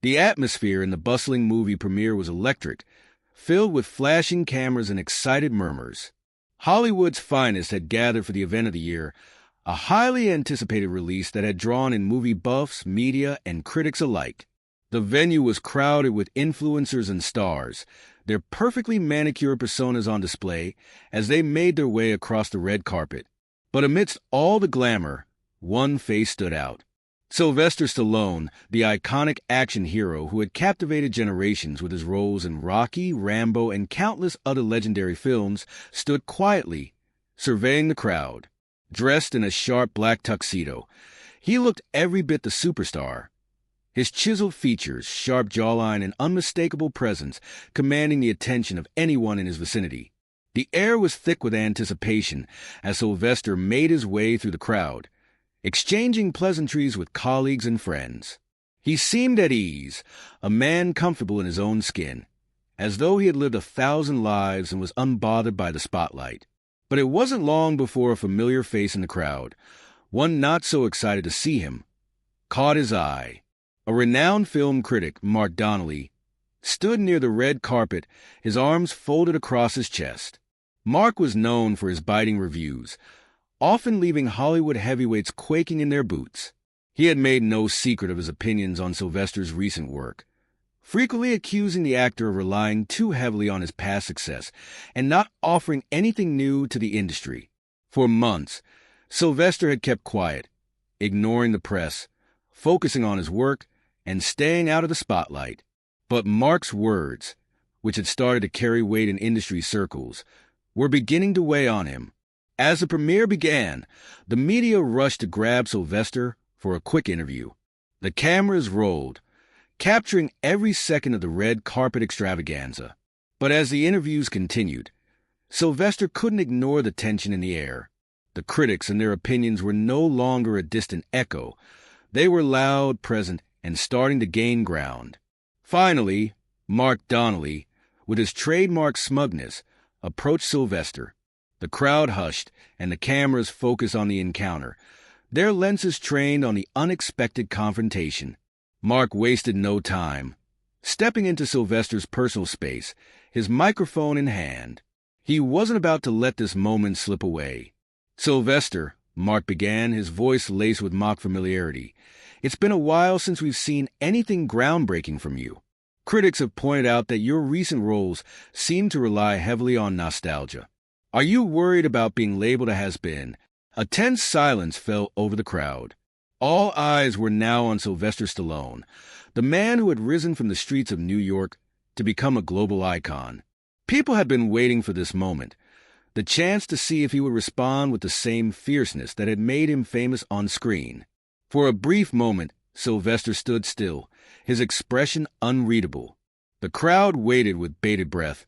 The atmosphere in the bustling movie premiere was electric, filled with flashing cameras and excited murmurs. Hollywood's finest had gathered for the event of the year, a highly anticipated release that had drawn in movie buffs, media, and critics alike. The venue was crowded with influencers and stars, their perfectly manicured personas on display as they made their way across the red carpet. But amidst all the glamour, one face stood out. Sylvester Stallone, the iconic action hero who had captivated generations with his roles in Rocky, Rambo, and countless other legendary films, stood quietly, surveying the crowd. Dressed in a sharp black tuxedo, he looked every bit the superstar. His chiseled features, sharp jawline, and unmistakable presence commanding the attention of anyone in his vicinity. The air was thick with anticipation as Sylvester made his way through the crowd, exchanging pleasantries with colleagues and friends. He seemed at ease, a man comfortable in his own skin, as though he had lived 1,000 lives and was unbothered by the spotlight. But it wasn't long before a familiar face in the crowd, one not so excited to see him, caught his eye. A renowned film critic, Mark Donnelly, stood near the red carpet, his arms folded across his chest. Mark was known for his biting reviews, often leaving Hollywood heavyweights quaking in their boots. He had made no secret of his opinions on Sylvester's recent work, frequently accusing the actor of relying too heavily on his past success and not offering anything new to the industry. For months, Sylvester had kept quiet, ignoring the press, focusing on his work, and staying out of the spotlight. But Mark's words, which had started to carry weight in industry circles, were beginning to weigh on him. As the premiere began, the media rushed to grab Sylvester for a quick interview. The cameras rolled, capturing every second of the red carpet extravaganza. But as the interviews continued, Sylvester couldn't ignore the tension in the air. The critics and their opinions were no longer a distant echo. They were loud, present, and starting to gain ground. Finally, Mark Donnelly, with his trademark smugness, approached Sylvester. The crowd hushed, and the cameras focused on the encounter, their lenses trained on the unexpected confrontation. Mark wasted no time, stepping into Sylvester's personal space, his microphone in hand. He wasn't about to let this moment slip away. "Sylvester," Mark began, his voice laced with mock familiarity, "it's been a while since we've seen anything groundbreaking from you. Critics have pointed out that your recent roles seem to rely heavily on nostalgia. Are you worried about being labeled a has-been?" A tense silence fell over the crowd. All eyes were now on Sylvester Stallone, the man who had risen from the streets of New York to become a global icon. People had been waiting for this moment, the chance to see if he would respond with the same fierceness that had made him famous on screen. For a brief moment, Sylvester stood still, his expression unreadable. The crowd waited with bated breath,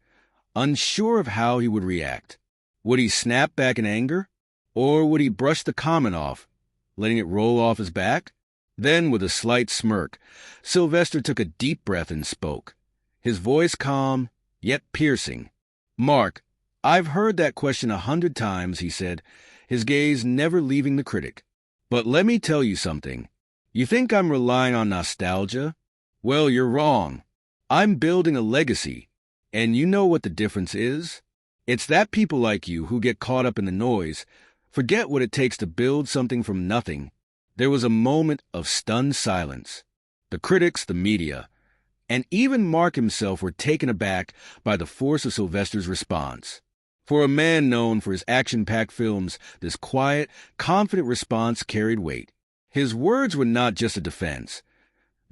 unsure of how he would react. Would he snap back in anger? Or would he brush the comment off, letting it roll off his back? Then, with a slight smirk, Sylvester took a deep breath and spoke, his voice calm, yet piercing. "Mark, I've heard that question 100 times," he said, his gaze never leaving the critic. "But let me tell you something. You think I'm relying on nostalgia? Well, you're wrong. I'm building a legacy, and you know what the difference is? It's that people like you who get caught up in the noise forget what it takes to build something from nothing." There was a moment of stunned silence. The critics, the media, and even Mark himself were taken aback by the force of Sylvester's response. For a man known for his action-packed films, this quiet, confident response carried weight. His words were not just a defense.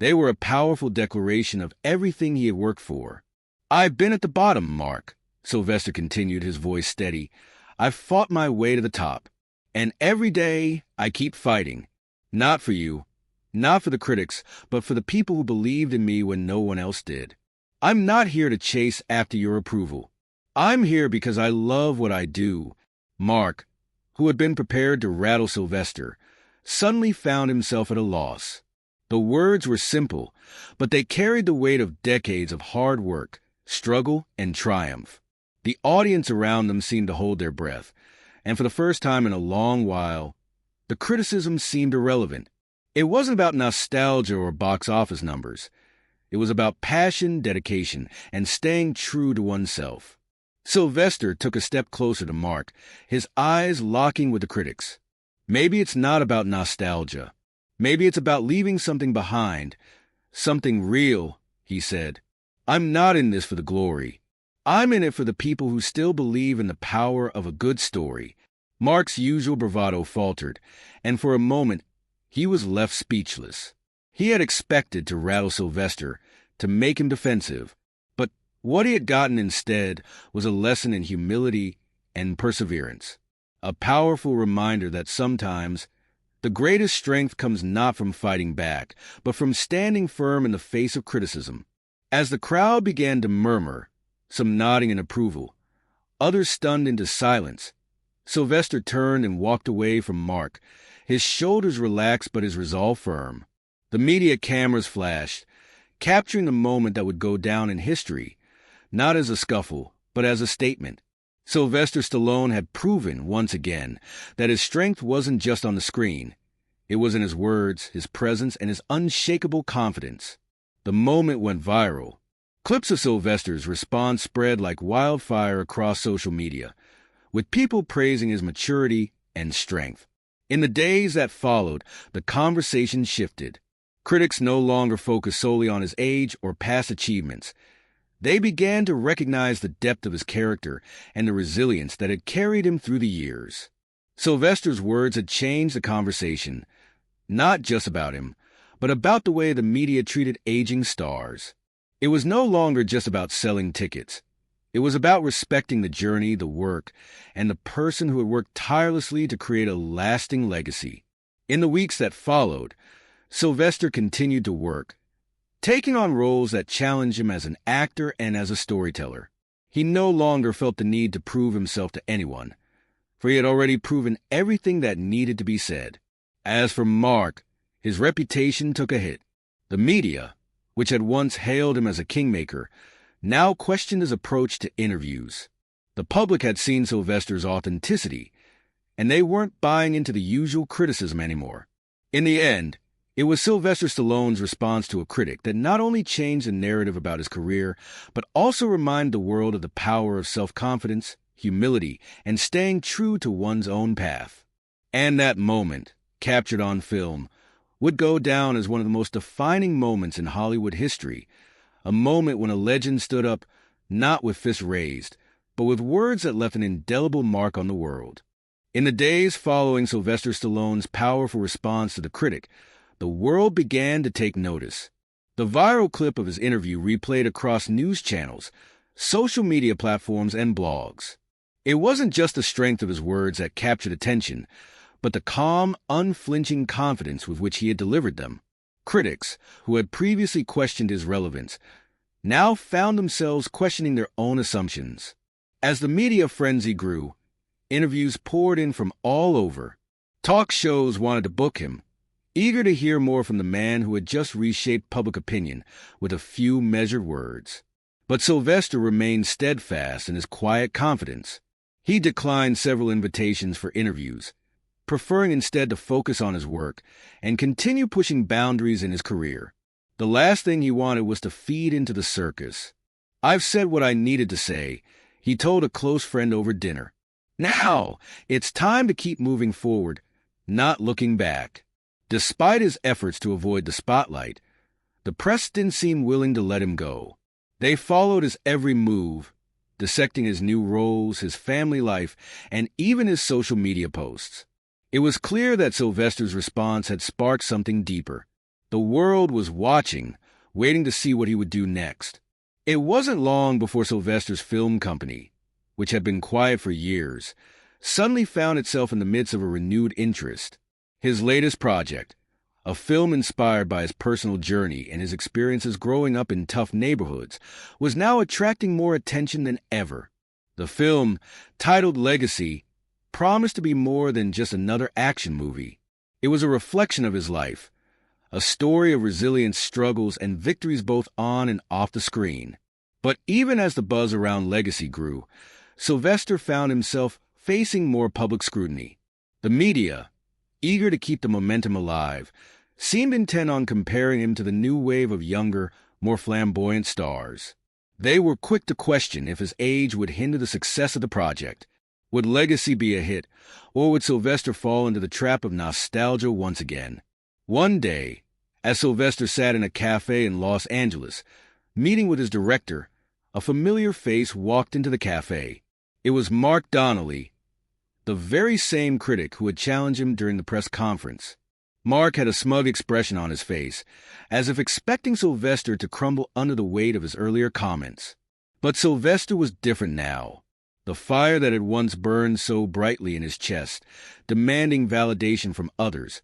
They were a powerful declaration of everything he had worked for. "I've been at the bottom, Mark," Sylvester continued, his voice steady. "I've fought my way to the top. And every day, I keep fighting. Not for you, not for the critics, but for the people who believed in me when no one else did. I'm not here to chase after your approval. I'm here because I love what I do." Mark, who had been prepared to rattle Sylvester, suddenly found himself at a loss. The words were simple, but they carried the weight of decades of hard work, struggle, and triumph. The audience around them seemed to hold their breath, and for the first time in a long while, the criticism seemed irrelevant. It wasn't about nostalgia or box office numbers. It was about passion, dedication, and staying true to oneself. Sylvester took a step closer to Mark, his eyes locking with the critics. Maybe it's not about nostalgia. Maybe it's about leaving something behind, something real, he said. I'm not in this for the glory. I'm in it for the people who still believe in the power of a good story. Mark's usual bravado faltered, and for a moment he was left speechless. He had expected to rattle Sylvester, to make him defensive, but what he had gotten instead was a lesson in humility and perseverance, a powerful reminder that sometimes the greatest strength comes not from fighting back, but from standing firm in the face of criticism. As the crowd began to murmur, some nodding in approval, others stunned into silence, Sylvester turned and walked away from Mark, his shoulders relaxed but his resolve firm. The media cameras flashed, capturing the moment that would go down in history, not as a scuffle, but as a statement. Sylvester Stallone had proven, once again, that his strength wasn't just on the screen. It was in his words, his presence, and his unshakable confidence. The moment went viral. Clips of Sylvester's response spread like wildfire across social media, with people praising his maturity and strength. In the days that followed, the conversation shifted. Critics no longer focused solely on his age or past achievements. They began to recognize the depth of his character and the resilience that had carried him through the years. Sylvester's words had changed the conversation, not just about him, but about the way the media treated aging stars. It was no longer just about selling tickets. It was about respecting the journey, the work, and the person who had worked tirelessly to create a lasting legacy. In the weeks that followed, Sylvester continued to work, taking on roles that challenged him as an actor and as a storyteller. He no longer felt the need to prove himself to anyone, for he had already proven everything that needed to be said. As for Mark, his reputation took a hit. The media, which had once hailed him as a kingmaker, now questioned his approach to interviews. The public had seen Sylvester's authenticity, and they weren't buying into the usual criticism anymore. In the end, it was Sylvester Stallone's response to a critic that not only changed the narrative about his career, but also reminded the world of the power of self-confidence, humility, and staying true to one's own path. And that moment, captured on film, would go down as one of the most defining moments in Hollywood history, a moment when a legend stood up not with fists raised, but with words that left an indelible mark on the world. In the days following Sylvester Stallone's powerful response to the critic, the world began to take notice. The viral clip of his interview replayed across news channels, social media platforms, and blogs. It wasn't just the strength of his words that captured attention, but the calm, unflinching confidence with which he had delivered them. Critics, who had previously questioned his relevance, now found themselves questioning their own assumptions. As the media frenzy grew, interviews poured in from all over. Talk shows wanted to book him, eager to hear more from the man who had just reshaped public opinion with a few measured words. But Sylvester remained steadfast in his quiet confidence. He declined several invitations for interviews, preferring instead to focus on his work and continue pushing boundaries in his career. The last thing he wanted was to feed into the circus. "I've said what I needed to say," he told a close friend over dinner. "Now, it's time to keep moving forward, not looking back." Despite his efforts to avoid the spotlight, the press didn't seem willing to let him go. They followed his every move, dissecting his new roles, his family life, and even his social media posts. It was clear that Sylvester's response had sparked something deeper. The world was watching, waiting to see what he would do next. It wasn't long before Sylvester's film company, which had been quiet for years, suddenly found itself in the midst of a renewed interest. His latest project, a film inspired by his personal journey and his experiences growing up in tough neighborhoods, was now attracting more attention than ever. The film, titled Legacy, promised to be more than just another action movie. It was a reflection of his life, a story of resilience, struggles, and victories both on and off the screen. But even as the buzz around Legacy grew, Sylvester found himself facing more public scrutiny. The media, eager to keep the momentum alive, seemed intent on comparing him to the new wave of younger, more flamboyant stars. They were quick to question if his age would hinder the success of the project. Would Legacy be a hit, or would Sylvester fall into the trap of nostalgia once again? One day, as Sylvester sat in a cafe in Los Angeles, meeting with his director, a familiar face walked into the cafe. It was Mark Donnelly, the very same critic who had challenged him during the press conference. Mark had a smug expression on his face, as if expecting Sylvester to crumble under the weight of his earlier comments. But Sylvester was different now. The fire that had once burned so brightly in his chest, demanding validation from others,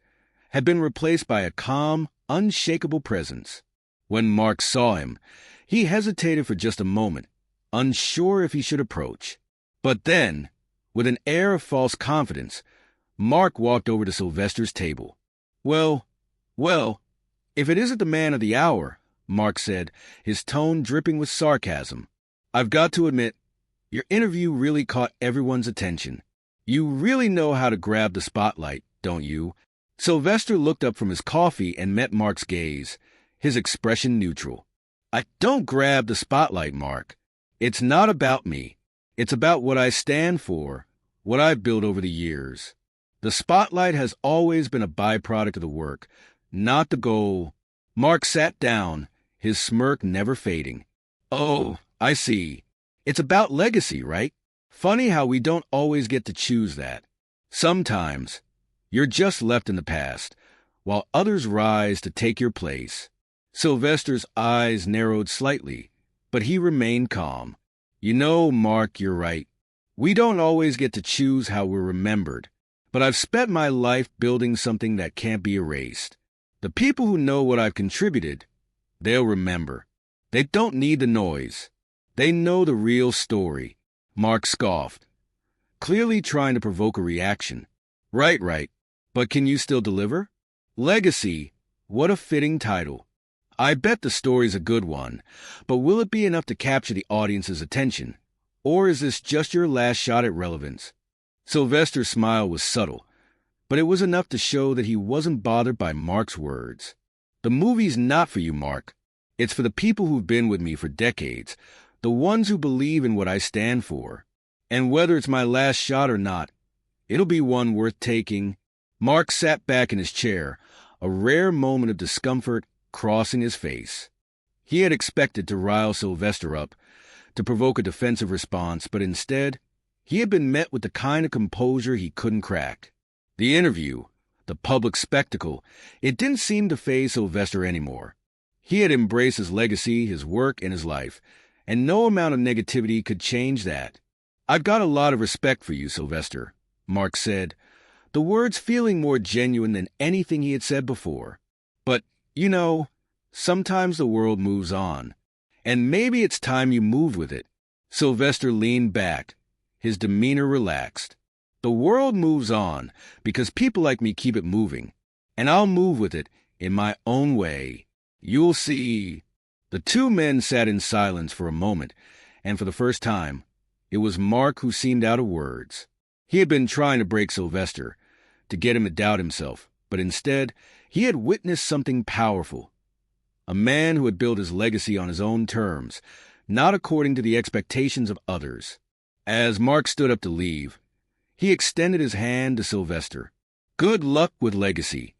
had been replaced by a calm, unshakable presence. When Mark saw him, he hesitated for just a moment, unsure if he should approach. But then, with an air of false confidence, Mark walked over to Sylvester's table. Well, if it isn't the man of the hour," Mark said, his tone dripping with sarcasm. "I've got to admit, your interview really caught everyone's attention. You really know how to grab the spotlight, don't you?" Sylvester looked up from his coffee and met Mark's gaze, his expression neutral. "I don't grab the spotlight, Mark. It's not about me. It's about what I stand for, what I've built over the years. The spotlight has always been a byproduct of the work, not the goal." Mark sat down, his smirk never fading. "Oh, I see. It's about legacy, right? Funny how we don't always get to choose that. Sometimes you're just left in the past, while others rise to take your place." Sylvester's eyes narrowed slightly, but he remained calm. "You know, Mark, you're right. We don't always get to choose how we're remembered, but I've spent my life building something that can't be erased. The people who know what I've contributed, they'll remember. They don't need the noise. They know the real story." Mark scoffed, clearly trying to provoke a reaction. Right. But can you still deliver? Legacy, what a fitting title. I bet the story's a good one, but will it be enough to capture the audience's attention? Or is this just your last shot at relevance? Sylvester's smile was subtle, but it was enough to show that he wasn't bothered by Mark's words. "The movie's not for you, Mark. It's for the people who've been with me for decades, the ones who believe in what I stand for. And whether it's my last shot or not, it'll be one worth taking." Mark sat back in his chair, a rare moment of discomfort crossing his face. He had expected to rile Sylvester up, to provoke a defensive response, but instead, he had been met with the kind of composure he couldn't crack. The interview, the public spectacle, it didn't seem to faze Sylvester anymore. He had embraced his legacy, his work, and his life, and no amount of negativity could change that. "I've got a lot of respect for you, Sylvester," Mark said, the words feeling more genuine than anything he had said before. "But, you know, sometimes the world moves on, and maybe it's time you moved with it." Sylvester leaned back, his demeanor relaxed. "The world moves on because people like me keep it moving, and I'll move with it in my own way. You'll see." The two men sat in silence for a moment, and for the first time, it was Mark who seemed out of words. He had been trying to break Sylvester, to get him to doubt himself, but instead, he had witnessed something powerful. A man who had built his legacy on his own terms, not according to the expectations of others. As Mark stood up to leave, he extended his hand to Sylvester. "Good luck with Legacy.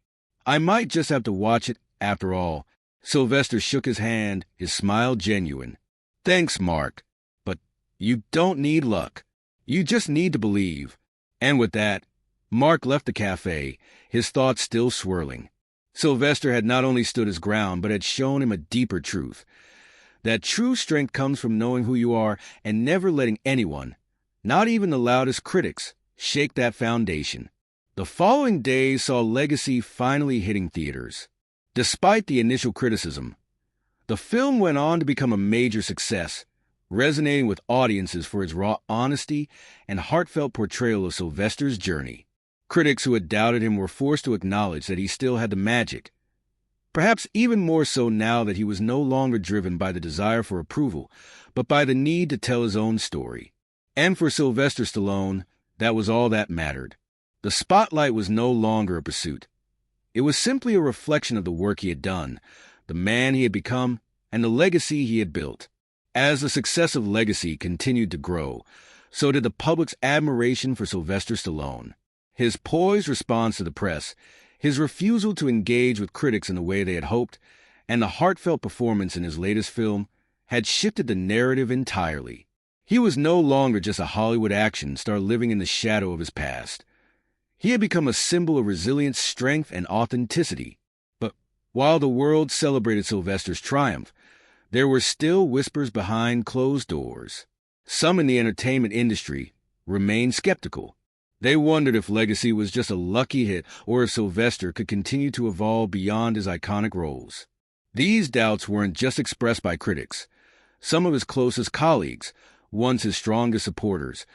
I might just have to watch it after all." Sylvester shook his hand, his smile genuine. "Thanks, Mark. But you don't need luck. You just need to believe." And with that, Mark left the cafe, his thoughts still swirling. Sylvester had not only stood his ground, but had shown him a deeper truth. That true strength comes from knowing who you are and never letting anyone, not even the loudest critics, shake that foundation. The following days saw Legacy finally hitting theaters. Despite the initial criticism, the film went on to become a major success, resonating with audiences for its raw honesty and heartfelt portrayal of Sylvester's journey. Critics who had doubted him were forced to acknowledge that he still had the magic, perhaps even more so now that he was no longer driven by the desire for approval, but by the need to tell his own story. And for Sylvester Stallone, that was all that mattered. The spotlight was no longer a pursuit. It was simply a reflection of the work he had done, the man he had become, and the legacy he had built. As the success of Legacy continued to grow, so did the public's admiration for Sylvester Stallone. His poised response to the press, his refusal to engage with critics in the way they had hoped, and the heartfelt performance in his latest film had shifted the narrative entirely. He was no longer just a Hollywood action star living in the shadow of his past. He had become a symbol of resilience, strength, and authenticity. But while the world celebrated Sylvester's triumph, there were still whispers behind closed doors. Some in the entertainment industry remained skeptical. They wondered if Legacy was just a lucky hit or if Sylvester could continue to evolve beyond his iconic roles. These doubts weren't just expressed by critics. Some of his closest colleagues, once his strongest supporters,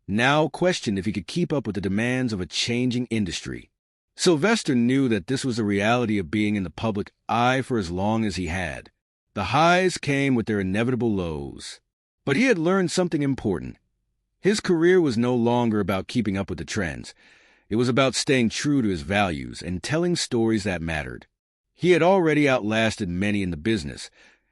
now questioned if he could keep up with the demands of a changing industry. Sylvester knew that this was the reality of being in the public eye for as long as he had. The highs came with their inevitable lows. But he had learned something important. His career was no longer about keeping up with the trends. It was about staying true to his values and telling stories that mattered. He had already outlasted many in the business,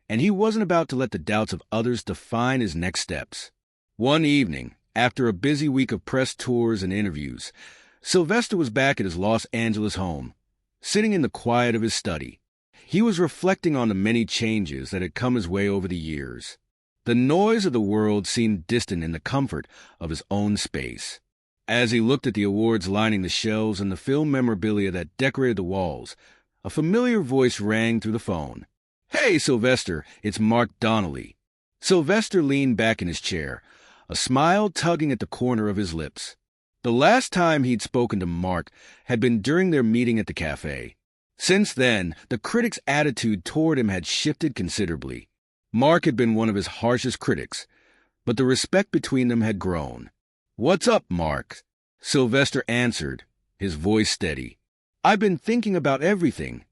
and he wasn't about to let the doubts of others define his next steps. One evening, after a busy week of press tours and interviews, Sylvester was back at his Los Angeles home, sitting in the quiet of his study. He was reflecting on the many changes that had come his way over the years. The noise of the world seemed distant in the comfort of his own space. As he looked at the awards lining the shelves and the film memorabilia that decorated the walls, a familiar voice rang through the phone. "Hey, Sylvester, it's Mark Donnelly." Sylvester leaned back in his chair, a smile tugging at the corner of his lips. The last time he'd spoken to Mark had been during their meeting at the cafe. Since then, the critics' attitude toward him had shifted considerably. Mark had been one of his harshest critics, but the respect between them had grown. "What's up, Mark?" Sylvester answered, his voice steady. "I've been thinking about everything.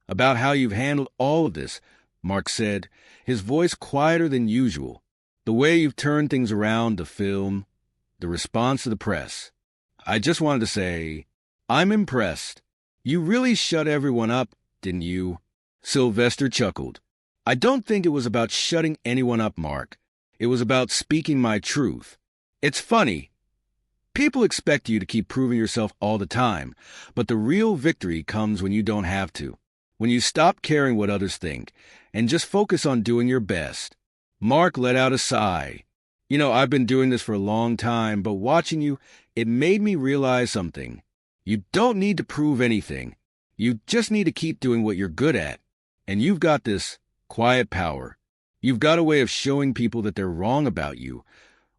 About how you've handled all of this," Mark said, his voice quieter than usual. "The way you've turned things around, the film, the response to the press. I just wanted to say, I'm impressed. You really shut everyone up, didn't you?" Sylvester chuckled. "I don't think it was about shutting anyone up, Mark. It was about speaking my truth. It's funny. People expect you to keep proving yourself all the time, but the real victory comes when you don't have to. When you stop caring what others think and just focus on doing your best." Mark let out a sigh. I've been doing this for a long time, but watching you, it made me realize something. You don't need to prove anything. You just need to keep doing what you're good at. And you've got this quiet power. You've got a way of showing people that they're wrong about you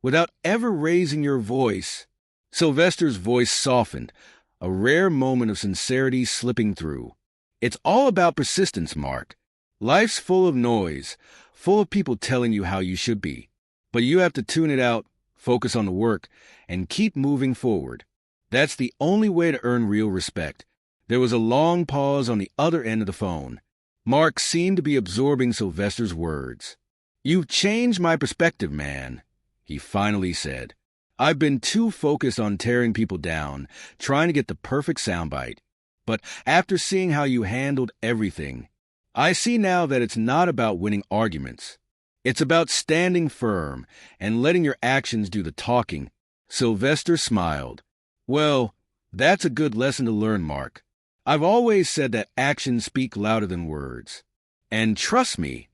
without ever raising your voice." Sylvester's voice softened, a rare moment of sincerity slipping through. "It's all about persistence, Mark. Life's full of noise, full of people telling you how you should be. But you have to tune it out, focus on the work, and keep moving forward. That's the only way to earn real respect." There was a long pause on the other end of the phone. Mark seemed to be absorbing Sylvester's words. "You've changed my perspective, man," he finally said. "I've been too focused on tearing people down, trying to get the perfect soundbite. But after seeing how you handled everything, I see now that it's not about winning arguments. It's about standing firm and letting your actions do the talking." Sylvester smiled. "Well, that's a good lesson to learn, Mark. I've always said that actions speak louder than words. And trust me,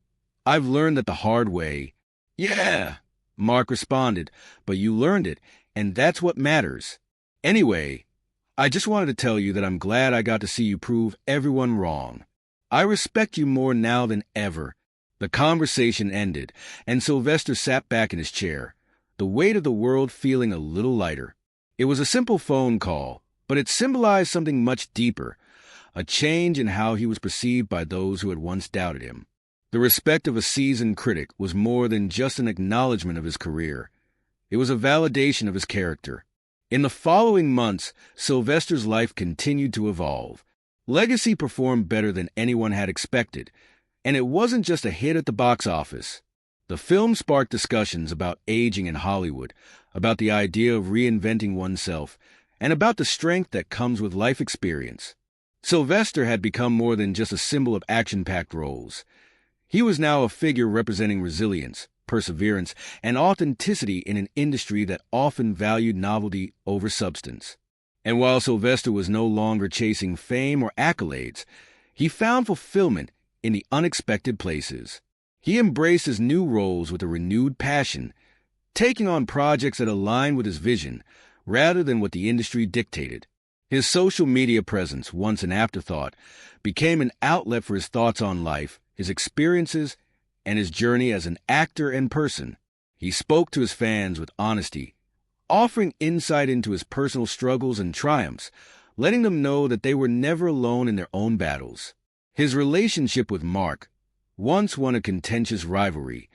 I've learned that the hard way." "Yeah," Mark responded, "but you learned it, and that's what matters. Anyway, I just wanted to tell you that I'm glad I got to see you prove everyone wrong. I respect you more now than ever." The conversation ended, and Sylvester sat back in his chair, the weight of the world feeling a little lighter. It was a simple phone call, but it symbolized something much deeper, a change in how he was perceived by those who had once doubted him. The respect of a seasoned critic was more than just an acknowledgement of his career. It was a validation of his character. In the following months, Sylvester's life continued to evolve. Legacy performed better than anyone had expected, and it wasn't just a hit at the box office. The film sparked discussions about aging in Hollywood, about the idea of reinventing oneself, and about the strength that comes with life experience. Sylvester had become more than just a symbol of action-packed roles. He was now a figure representing resilience, perseverance, and authenticity in an industry that often valued novelty over substance. And while Sylvester was no longer chasing fame or accolades, he found fulfillment in the unexpected places. He embraced his new roles with a renewed passion, taking on projects that aligned with his vision rather than what the industry dictated. His social media presence, once an afterthought, became an outlet for his thoughts on life, his experiences, and his journey as an actor and person. He spoke to his fans with honesty, offering insight into his personal struggles and triumphs, letting them know that they were never alone in their own battles. His relationship with Mark, once one of contentious rivalry,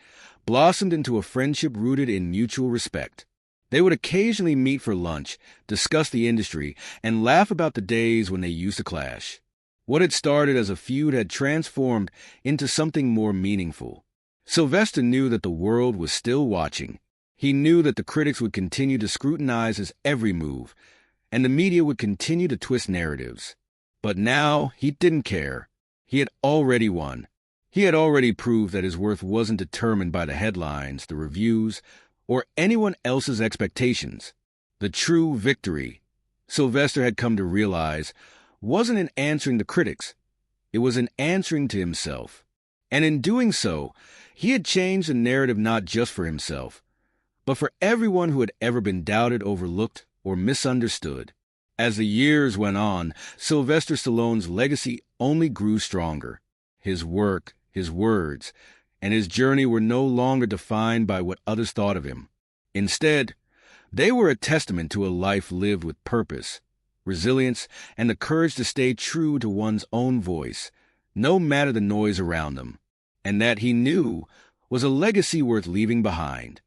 blossomed into a friendship rooted in mutual respect. They would occasionally meet for lunch, discuss the industry, and laugh about the days when they used to clash. What had started as a feud had transformed into something more meaningful. Sylvester knew that the world was still watching. He knew that the critics would continue to scrutinize his every move, and the media would continue to twist narratives. But now he didn't care. He had already won. He had already proved that his worth wasn't determined by the headlines, the reviews, or anyone else's expectations. The true victory, Sylvester had come to realize, wasn't in answering the critics. It was in answering to himself. And in doing so, he had changed the narrative not just for himself, but for everyone who had ever been doubted, overlooked, or misunderstood. As the years went on, Sylvester Stallone's legacy only grew stronger. His work, his words, and his journey were no longer defined by what others thought of him. Instead, they were a testament to a life lived with purpose, resilience, and the courage to stay true to one's own voice, no matter the noise around them. And that, he knew, was a legacy worth leaving behind.